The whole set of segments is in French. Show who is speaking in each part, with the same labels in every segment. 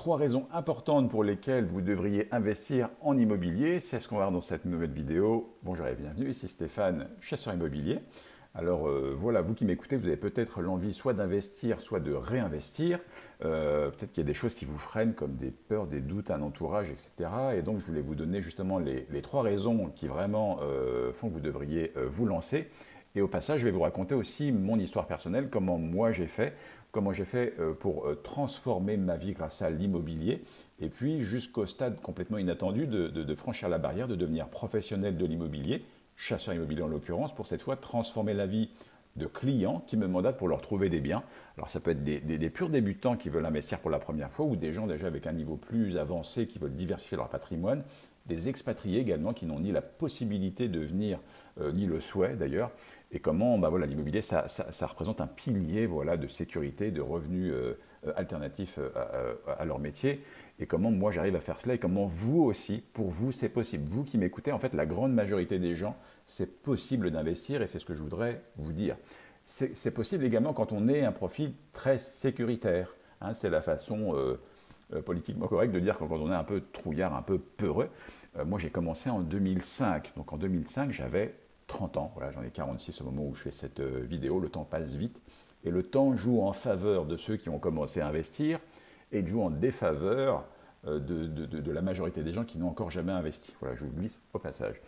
Speaker 1: 3 raisons importantes pour lesquelles vous devriez investir en immobilier. C'est ce qu'on va voir dans cette nouvelle vidéo. Bonjour et bienvenue, ici Stéphane, chasseur immobilier. Alors voilà, vous qui m'écoutez, vous avez peut-être l'envie soit d'investir, soit de réinvestir. Peut-être qu'il y a des choses qui vous freinent, comme des peurs, des doutes, un entourage, etc. Et donc je voulais vous donner justement les 3 raisons qui vraiment font que vous devriez vous lancer. Et au passage, je vais vous raconter aussi mon histoire personnelle, comment moi j'ai fait, pour transformer ma vie grâce à l'immobilier, et puis jusqu'au stade complètement inattendu de franchir la barrière, de devenir professionnel de l'immobilier, chasseur immobilier en l'occurrence, pour cette fois transformer la vie de clients qui me mandatent pour leur trouver des biens. Alors ça peut être des purs débutants qui veulent investir pour la première fois, ou des gens déjà avec un niveau plus avancé qui veulent diversifier leur patrimoine, des expatriés également qui n'ont ni la possibilité de venir, ni le souhait d'ailleurs, et comment voilà, l'immobilier, ça représente un pilier voilà, de sécurité, de revenus alternatifs à leur métier, et comment moi j'arrive à faire cela, et comment vous aussi, pour vous, c'est possible. Vous qui m'écoutez, en fait, la grande majorité des gens, c'est possible d'investir, et c'est ce que je voudrais vous dire. C'est possible également quand on est un profil très sécuritaire. Hein, c'est la façon politiquement correcte de dire quand on est un peu trouillard, un peu peureux. Moi, j'ai commencé en 2005. Donc en 2005, j'avais 30 ans. Voilà, j'en ai 46 au moment où je fais cette vidéo. Le temps passe vite. Et le temps joue en faveur de ceux qui ont commencé à investir et il joue en défaveur de la majorité des gens qui n'ont encore jamais investi. Voilà, je vous glisse au passage.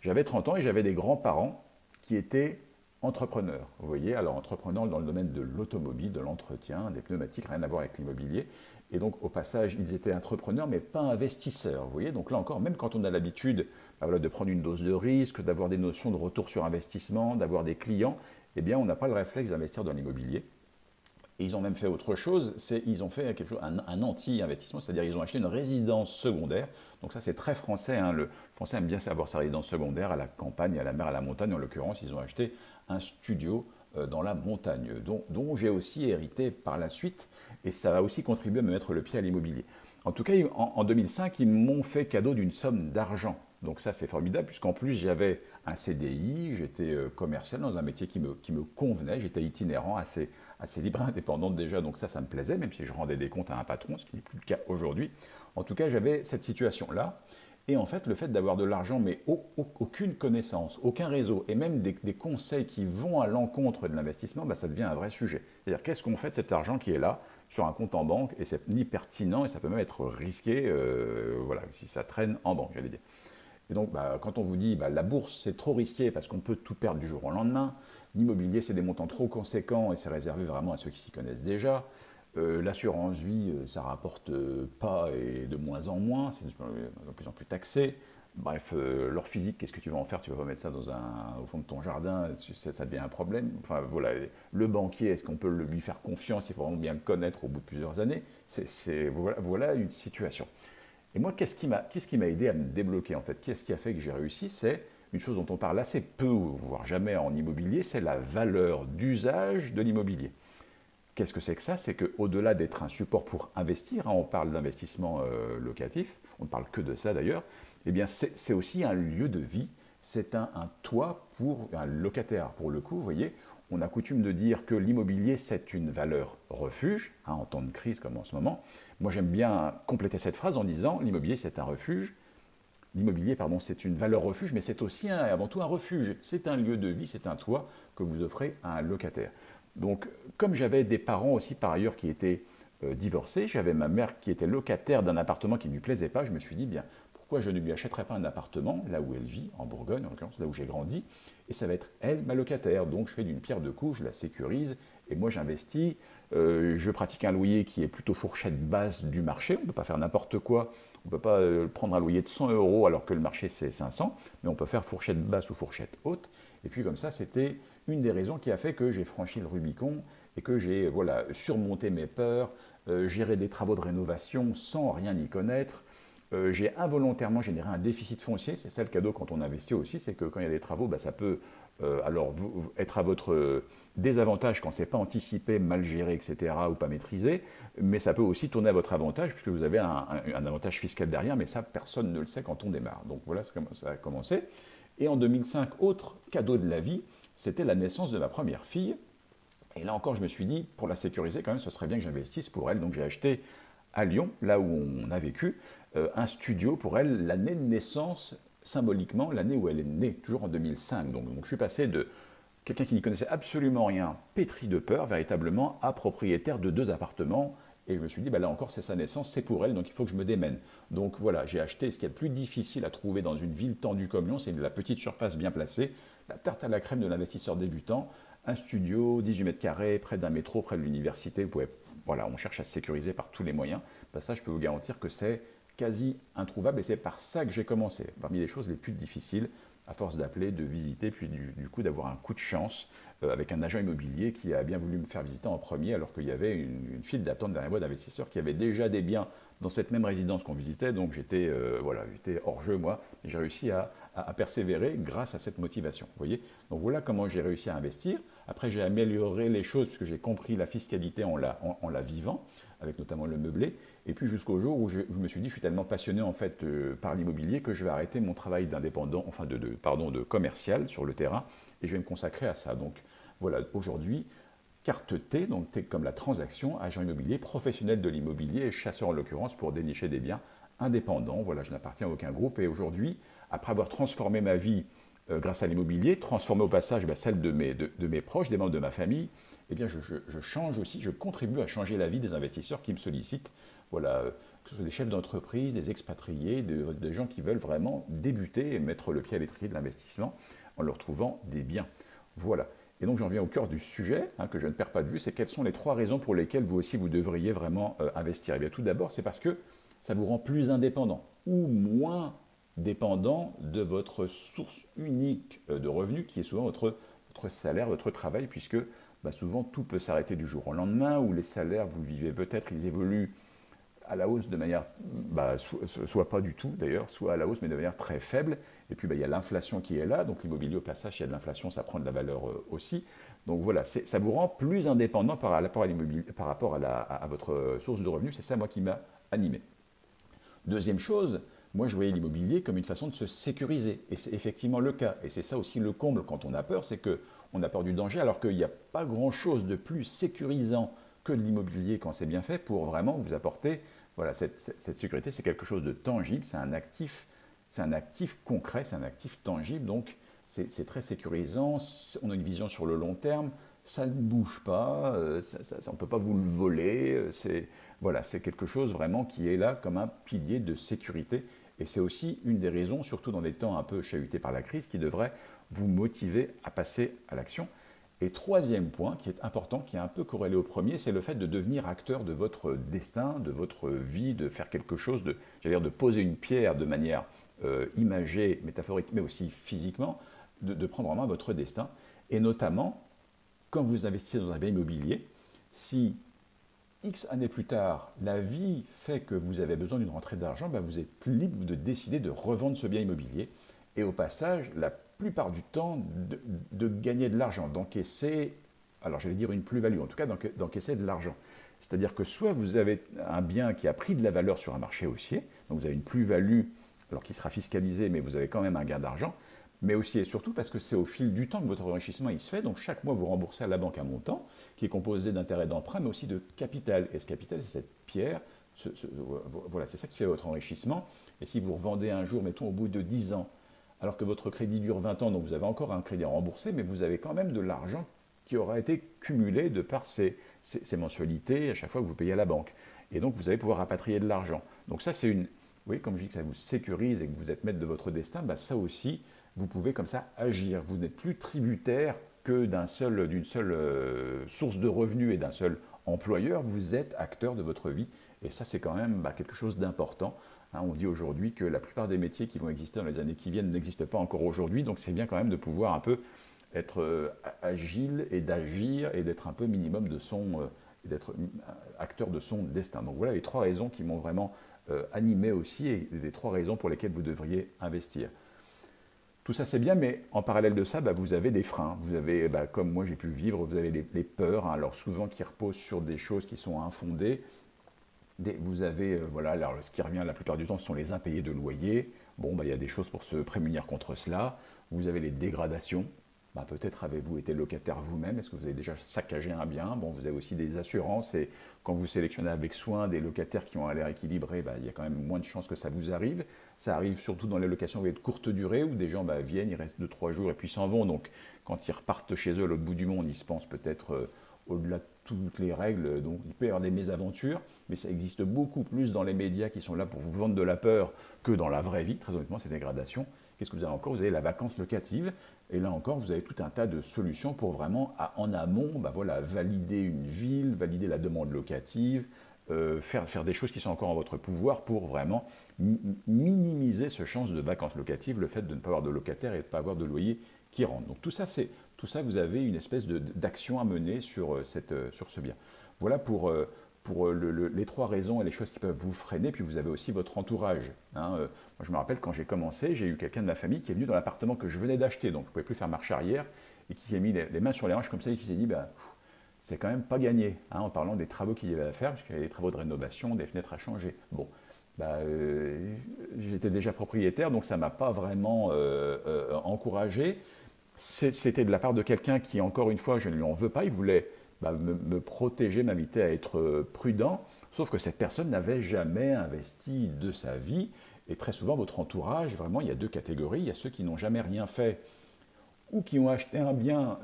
Speaker 1: J'avais 30 ans et j'avais des grands-parents qui étaient entrepreneurs. Vous voyez, alors entrepreneurs dans le domaine de l'automobile, de l'entretien, des pneumatiques, rien à voir avec l'immobilier. Et donc, au passage, ils étaient entrepreneurs, mais pas investisseurs. Vous voyez, donc là encore, même quand on a l'habitude voilà, de prendre une dose de risque, d'avoir des notions de retour sur investissement, d'avoir des clients, eh bien, on n'a pas le réflexe d'investir dans l'immobilier. Et ils ont même fait autre chose, ils ont fait quelque chose, un anti-investissement, c'est-à-dire ils ont acheté une résidence secondaire. Donc ça, c'est très français. Hein, le Français aime bien avoir sa résidence secondaire à la campagne, à la mer, à la montagne. En l'occurrence, ils ont acheté un studio dans la montagne, dont j'ai aussi hérité par la suite, et ça a aussi contribué à me mettre le pied à l'immobilier. En tout cas, en 2005, ils m'ont fait cadeau d'une somme d'argent. Donc ça, c'est formidable, puisqu'en plus, j'avais un CDI, j'étais commercial dans un métier qui me convenait, j'étais itinérant, assez libre et indépendant déjà, donc ça me plaisait, même si je rendais des comptes à un patron, ce qui n'est plus le cas aujourd'hui. En tout cas, j'avais cette situation-là. Et en fait, le fait d'avoir de l'argent, mais aucune connaissance, aucun réseau, et même des conseils qui vont à l'encontre de l'investissement, ça devient un vrai sujet. C'est-à-dire, qu'est-ce qu'on fait de cet argent qui est là, sur un compte en banque, et c'est ni pertinent, et ça peut même être risqué, voilà, si ça traîne en banque, j'allais dire. Et donc, quand on vous dit la bourse, c'est trop risqué parce qu'on peut tout perdre du jour au lendemain, l'immobilier, c'est des montants trop conséquents et c'est réservé vraiment à ceux qui s'y connaissent déjà. L'assurance vie, ça rapporte pas et de moins en moins, c'est de plus en plus taxé. Bref, l'or physique, qu'est-ce que tu vas en faire? Tu vas pas mettre ça au fond de ton jardin, ça devient un problème. Enfin voilà, le banquier, est-ce qu'on peut lui faire confiance? Il faut vraiment bien le connaître au bout de plusieurs années. Voilà une situation. Et moi, qu'est-ce qui m'a aidé à me débloquer en fait? Qu'est-ce qui a fait que j'ai réussi? C'est une chose dont on parle assez peu, voire jamais en immobilier, c'est la valeur d'usage de l'immobilier. Qu'est-ce que c'est que ça? C'est qu'au-delà d'être un support pour investir, hein, on parle d'investissement locatif, on ne parle que de ça d'ailleurs, eh bien c'est aussi un lieu de vie, c'est un toit pour un locataire. Pour le coup, vous voyez, on a coutume de dire que l'immobilier, c'est une valeur refuge, hein, en temps de crise comme en ce moment. Moi, j'aime bien compléter cette phrase en disant l'immobilier, c'est un refuge. L'immobilier, pardon, c'est une valeur refuge, mais c'est aussi avant tout un refuge. C'est un lieu de vie, c'est un toit que vous offrez à un locataire. Donc, comme j'avais des parents aussi par ailleurs qui étaient divorcés, j'avais ma mère qui était locataire d'un appartement qui ne lui plaisait pas, je me suis dit, bien, pourquoi je ne lui achèterais pas un appartement, là où elle vit, en Bourgogne, en l'occurrence, là où j'ai grandi, et ça va être elle, ma locataire. Donc, je fais d'une pierre deux coups, je la sécurise, et moi, j'investis. Je pratique un loyer qui est plutôt fourchette basse du marché. On ne peut pas faire n'importe quoi. On ne peut pas prendre un loyer de 100 € alors que le marché, c'est 500, mais on peut faire fourchette basse ou fourchette haute. Et puis, comme ça, c'était une des raisons qui a fait que j'ai franchi le Rubicon et que j'ai surmonté mes peurs, géré des travaux de rénovation sans rien y connaître. J'ai involontairement généré un déficit foncier, c'est ça le cadeau quand on investit aussi, c'est que quand il y a des travaux, ça peut être à votre désavantage quand ce n'est pas anticipé, mal géré, etc., ou pas maîtrisé, mais ça peut aussi tourner à votre avantage puisque vous avez un avantage fiscal derrière, mais ça, personne ne le sait quand on démarre. Donc voilà comment ça a commencé. Et en 2005, autre cadeau de la vie, c'était la naissance de ma première fille. Et là encore, je me suis dit, pour la sécuriser, quand même, ce serait bien que j'investisse pour elle. Donc j'ai acheté à Lyon, là où on a vécu, un studio pour elle, l'année de naissance, symboliquement, l'année où elle est née, toujours en 2005. Donc je suis passé de quelqu'un qui n'y connaissait absolument rien, pétri de peur, véritablement, à propriétaire de 2 appartements. Et je me suis dit, bah là encore, c'est sa naissance, c'est pour elle, donc il faut que je me démène. Donc voilà, j'ai acheté ce qui est le plus difficile à trouver dans une ville tendue comme Lyon, c'est la petite surface bien placée, la tarte à la crème de l'investisseur débutant, un studio, 18 mètres carrés, près d'un métro, près de l'université. Voilà, on cherche à se sécuriser par tous les moyens. Bah ça, je peux vous garantir que c'est quasi introuvable et c'est par ça que j'ai commencé. Parmi les choses les plus difficiles, à force d'appeler, de visiter, puis du coup d'avoir un coup de chance avec un agent immobilier qui a bien voulu me faire visiter en premier alors qu'il y avait une file d'attente derrière moi d'investisseurs qui avaient déjà des biens dans cette même résidence qu'on visitait. Donc j'étais hors jeu moi, et j'ai réussi à persévérer grâce à cette motivation. Vous voyez. Donc voilà comment j'ai réussi à investir. Après j'ai amélioré les choses puisque j'ai compris la fiscalité en la vivant, avec notamment le meublé. Et puis jusqu'au jour où je me suis dit, je suis tellement passionné en fait par l'immobilier que je vais arrêter mon travail d'indépendant, enfin de commercial sur le terrain, et je vais me consacrer à ça. Donc voilà, aujourd'hui, carte T, donc T comme la transaction, agent immobilier, professionnel de l'immobilier et chasseur en l'occurrence pour dénicher des biens indépendants. Voilà, je n'appartiens à aucun groupe. Et aujourd'hui, après avoir transformé ma vie grâce à l'immobilier, transformé au passage celle de mes proches, des membres de ma famille, eh bien je change aussi, je contribue à changer la vie des investisseurs qui me sollicitent. Voilà, que ce soit des chefs d'entreprise, des expatriés, des gens qui veulent vraiment débuter et mettre le pied à l'étrier de l'investissement en leur trouvant des biens. Voilà. Et donc j'en viens au cœur du sujet, que je ne perds pas de vue, c'est quelles sont les 3 raisons pour lesquelles vous aussi vous devriez vraiment investir. Et bien tout d'abord, c'est parce que ça vous rend plus indépendant ou moins dépendant de votre source unique de revenus qui est souvent votre salaire, votre travail, puisque souvent tout peut s'arrêter du jour au lendemain, ou les salaires, vous le vivez peut-être, ils évoluent à la hausse de manière, soit pas du tout d'ailleurs, soit à la hausse mais de manière très faible. Et puis il y a l'inflation qui est là, donc l'immobilier au passage, s'il y a de l'inflation, ça prend de la valeur aussi. Donc voilà, ça vous rend plus indépendant par rapport à l'immobilier, par rapport à votre source de revenus. C'est ça moi qui m'a animé. Deuxième chose, moi je voyais l'immobilier comme une façon de se sécuriser. Et c'est effectivement le cas. Et c'est ça aussi le comble quand on a peur, c'est qu'on a peur du danger alors qu'il n'y a pas grand-chose de plus sécurisant que de l'immobilier quand c'est bien fait pour vraiment vous apporter cette sécurité. C'est quelque chose de tangible, c'est un actif concret, c'est un actif tangible, donc c'est très sécurisant, on a une vision sur le long terme, ça ne bouge pas, on ne peut pas vous le voler, c'est quelque chose vraiment qui est là comme un pilier de sécurité. Et c'est aussi une des raisons, surtout dans des temps un peu chahutés par la crise, qui devrait vous motiver à passer à l'action. Et troisième point qui est important, qui est un peu corrélé au premier, c'est le fait de devenir acteur de votre destin, de votre vie, de faire quelque chose, de poser une pierre de manière imagée, métaphorique, mais aussi physiquement, de prendre en main votre destin. Et notamment, quand vous investissez dans un bien immobilier, si X années plus tard, la vie fait que vous avez besoin d'une rentrée d'argent, vous êtes libre de décider de revendre ce bien immobilier. Et au passage, la plupart du temps, de gagner de l'argent, d'encaisser, alors j'allais dire une plus-value, en tout cas d'encaisser de l'argent. C'est-à-dire que soit vous avez un bien qui a pris de la valeur sur un marché haussier, donc vous avez une plus-value, alors qui sera fiscalisée, mais vous avez quand même un gain d'argent, mais aussi et surtout parce que c'est au fil du temps que votre enrichissement il se fait, donc chaque mois vous remboursez à la banque un montant qui est composé d'intérêts d'emprunt, mais aussi de capital. Et ce capital, c'est cette pierre, voilà, c'est ça qui fait votre enrichissement. Et si vous revendez un jour, mettons au bout de 10 ans, alors que votre crédit dure 20 ans, donc vous avez encore un crédit à rembourser, mais vous avez quand même de l'argent qui aura été cumulé de par ces mensualités à chaque fois que vous payez à la banque. Et donc vous allez pouvoir rapatrier de l'argent. Donc ça, c'est une... Oui, comme je dis que ça vous sécurise et que vous êtes maître de votre destin, ça aussi, vous pouvez comme ça agir. Vous n'êtes plus tributaire que d'une seule source de revenus et d'un seul employeur. Vous êtes acteur de votre vie. Et ça, c'est quand même quelque chose d'important. On dit aujourd'hui que la plupart des métiers qui vont exister dans les années qui viennent n'existent pas encore aujourd'hui. Donc c'est bien quand même de pouvoir un peu être agile et d'agir et d'être un peu minimum d'être acteur de son destin. Donc voilà les 3 raisons qui m'ont vraiment animé aussi et les 3 raisons pour lesquelles vous devriez investir. Tout ça c'est bien, mais en parallèle de ça, vous avez des freins. Vous avez, comme moi j'ai pu vivre, vous avez les peurs, alors souvent qui reposent sur des choses qui sont infondées. Vous avez, alors ce qui revient la plupart du temps, ce sont les impayés de loyer. Bon, il y a des choses pour se prémunir contre cela. Vous avez les dégradations. peut-être avez-vous été locataire vous-même, est-ce que vous avez déjà saccagé un bien? Bon, vous avez aussi des assurances et quand vous sélectionnez avec soin des locataires qui ont un l'air équilibré, il y a quand même moins de chances que ça vous arrive. Ça arrive surtout dans les locations de courte durée où des gens viennent, ils restent 2-3 jours et puis s'en vont. Donc quand ils repartent chez eux à l'autre bout du monde, ils se pensent peut-être au-delà de toutes les règles, donc il peut y avoir des mésaventures, mais ça existe beaucoup plus dans les médias qui sont là pour vous vendre de la peur que dans la vraie vie, très honnêtement, ces dégradations. Qu'est-ce que vous avez encore? Vous avez la vacance locative, et là encore, vous avez tout un tas de solutions pour vraiment, en amont, valider une ville, valider la demande locative, faire des choses qui sont encore en votre pouvoir pour vraiment minimiser ce chance de vacances locatives, le fait de ne pas avoir de locataire et de ne pas avoir de loyer qui rentre. Donc tout ça, vous avez une espèce d'action à mener sur ce bien. Voilà pour les 3 raisons et les choses qui peuvent vous freiner. Puis vous avez aussi votre entourage. Moi, je me rappelle quand j'ai commencé, j'ai eu quelqu'un de ma famille qui est venu dans l'appartement que je venais d'acheter, donc je ne pouvais plus faire marche arrière, et qui a mis les mains sur les hanches comme ça et qui s'est dit, c'est quand même pas gagné, en parlant des travaux qu'il y avait à faire, parce qu'il y avait des travaux de rénovation, des fenêtres à changer. Bon, j'étais déjà propriétaire, donc ça ne m'a pas vraiment encouragé. C'était de la part de quelqu'un qui, encore une fois, je ne lui en veux pas, il voulait me protéger, m'inviter à être prudent, sauf que cette personne n'avait jamais investi de sa vie, et très souvent votre entourage, vraiment, il y a 2 catégories, il y a ceux qui n'ont jamais rien fait, ou qui ont acheté un bien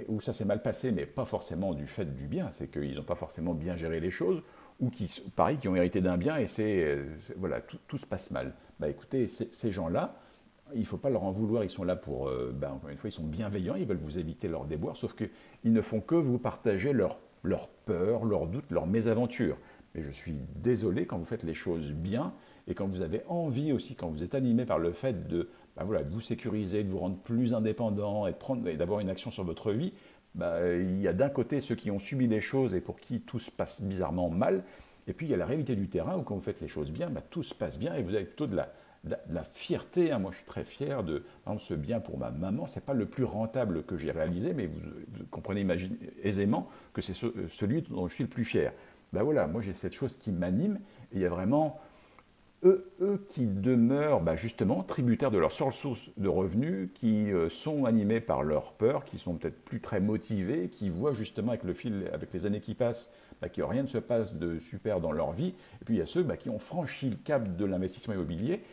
Speaker 1: où ça s'est mal passé, mais pas forcément du fait du bien, c'est qu'ils n'ont pas forcément bien géré les choses, ou qui, pareil, qui ont hérité d'un bien et voilà, tout se passe mal. Écoutez, ces gens-là, il ne faut pas leur en vouloir, ils sont là pour, encore une fois, ils sont bienveillants, ils veulent vous éviter leurs déboires, sauf qu'ils ne font que vous partager leurs peurs, leurs doutes, leurs mésaventures. Mais je suis désolé, quand vous faites les choses bien, et quand vous avez envie aussi, quand vous êtes animé par le fait de vous sécuriser, de vous rendre plus indépendant et d'avoir une action sur votre vie, il y a d'un côté ceux qui ont subi les choses et pour qui tout se passe bizarrement mal, et puis il y a la réalité du terrain où quand vous faites les choses bien, tout se passe bien et vous avez plutôt de la fierté. Moi, je suis très fier de, par exemple, ce bien pour ma maman. C'est pas le plus rentable que j'ai réalisé, mais vous comprenez aisément que c'est celui dont je suis le plus fier. Voilà, moi j'ai cette chose qui m'anime et il y a vraiment eux qui demeurent justement tributaires de leur seule source de revenus, qui sont animés par leur peur, qui sont peut-être plus très motivés, qui voient justement avec les années qui passent, que rien ne se passe de super dans leur vie. Et puis il y a ceux qui ont franchi le cap de l'investissement immobilier,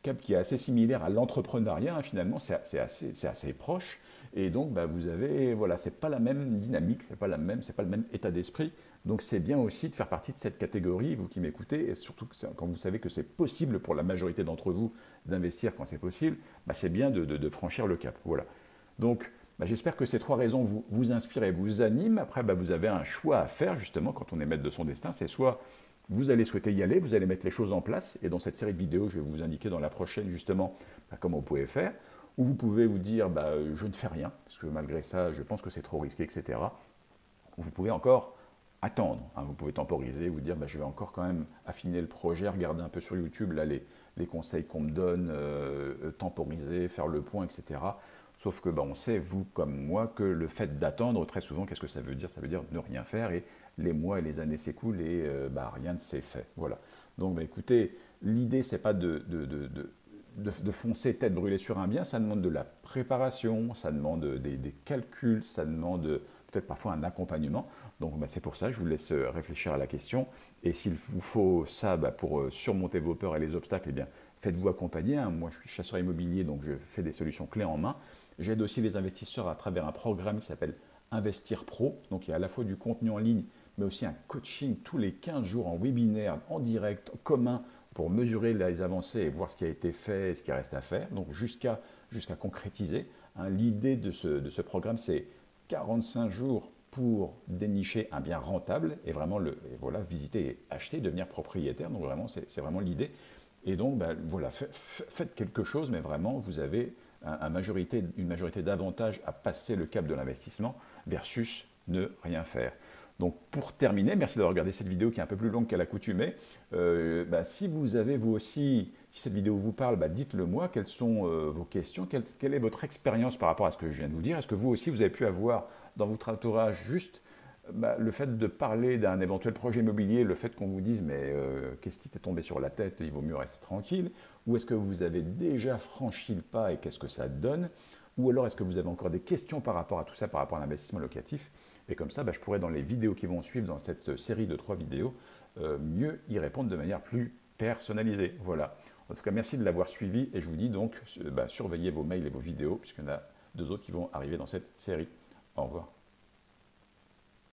Speaker 1: cap qui est assez similaire à l'entrepreneuriat, finalement, c'est assez proche. Et donc, vous avez, voilà, c'est pas la même dynamique, c'est pas le même état d'esprit. Donc, c'est bien aussi de faire partie de cette catégorie, vous qui m'écoutez, et surtout quand vous savez que c'est possible pour la majorité d'entre vous d'investir quand c'est possible, c'est bien de franchir le cap. Voilà. Donc, j'espère que ces 3 raisons vous inspirent et vous animent. Après, vous avez un choix à faire, justement, quand on est maître de son destin. C'est soit vous allez souhaiter y aller, vous allez mettre les choses en place, et dans cette série de vidéos, je vais vous indiquer dans la prochaine, justement, comment vous pouvez faire. Ou vous pouvez vous dire, je ne fais rien, parce que malgré ça, je pense que c'est trop risqué, etc. Ou vous pouvez encore attendre. Vous pouvez temporiser, vous dire, je vais encore quand même affiner le projet, regarder un peu sur YouTube là, les conseils qu'on me donne, temporiser, faire le point, etc. Sauf que on sait, vous comme moi, que le fait d'attendre, très souvent, qu'est-ce que ça veut dire? Ça veut dire ne rien faire, et les mois et les années s'écoulent, et rien ne s'est fait. Voilà. Donc, écoutez, l'idée, c'est pas de foncer tête brûlée sur un bien, ça demande de la préparation, ça demande des calculs, ça demande peut-être parfois un accompagnement. Donc c'est pour ça, je vous laisse réfléchir à la question. Et s'il vous faut ça pour surmonter vos peurs et les obstacles, faites-vous accompagner. Moi, je suis chasseur immobilier, donc je fais des solutions clés en main. J'aide aussi les investisseurs à travers un programme qui s'appelle Investir Pro. Donc il y a à la fois du contenu en ligne, mais aussi un coaching tous les 15 jours en webinaire, en direct, commun, pour mesurer les avancées et voir ce qui a été fait et ce qui reste à faire, donc jusqu'à concrétiser. L'idée de ce programme, c'est 45 jours pour dénicher un bien rentable et vraiment visiter et acheter, devenir propriétaire. Donc vraiment, c'est vraiment l'idée. Et donc, faites quelque chose, mais vraiment, vous avez une majorité d'avantages à passer le cap de l'investissement versus ne rien faire. Donc pour terminer, merci d'avoir regardé cette vidéo qui est un peu plus longue qu'à l'accoutumée. Si vous avez vous aussi, si cette vidéo vous parle, dites-le moi, quelles sont vos questions, quelle est votre expérience par rapport à ce que je viens de vous dire. Est-ce que vous aussi vous avez pu avoir dans votre entourage juste le fait de parler d'un éventuel projet immobilier, le fait qu'on vous dise qu'est-ce qui t'est tombé sur la tête, il vaut mieux rester tranquille, ou est-ce que vous avez déjà franchi le pas et qu'est-ce que ça donne? ou alors est-ce que vous avez encore des questions par rapport à tout ça, par rapport à l'investissement locatif? Et comme ça, je pourrais dans les vidéos qui vont suivre, dans cette série de 3 vidéos, mieux y répondre de manière plus personnalisée. Voilà. En tout cas, merci de l'avoir suivi et je vous dis donc, surveillez vos mails et vos vidéos, puisqu'il y en a 2 autres qui vont arriver dans cette série. Au revoir.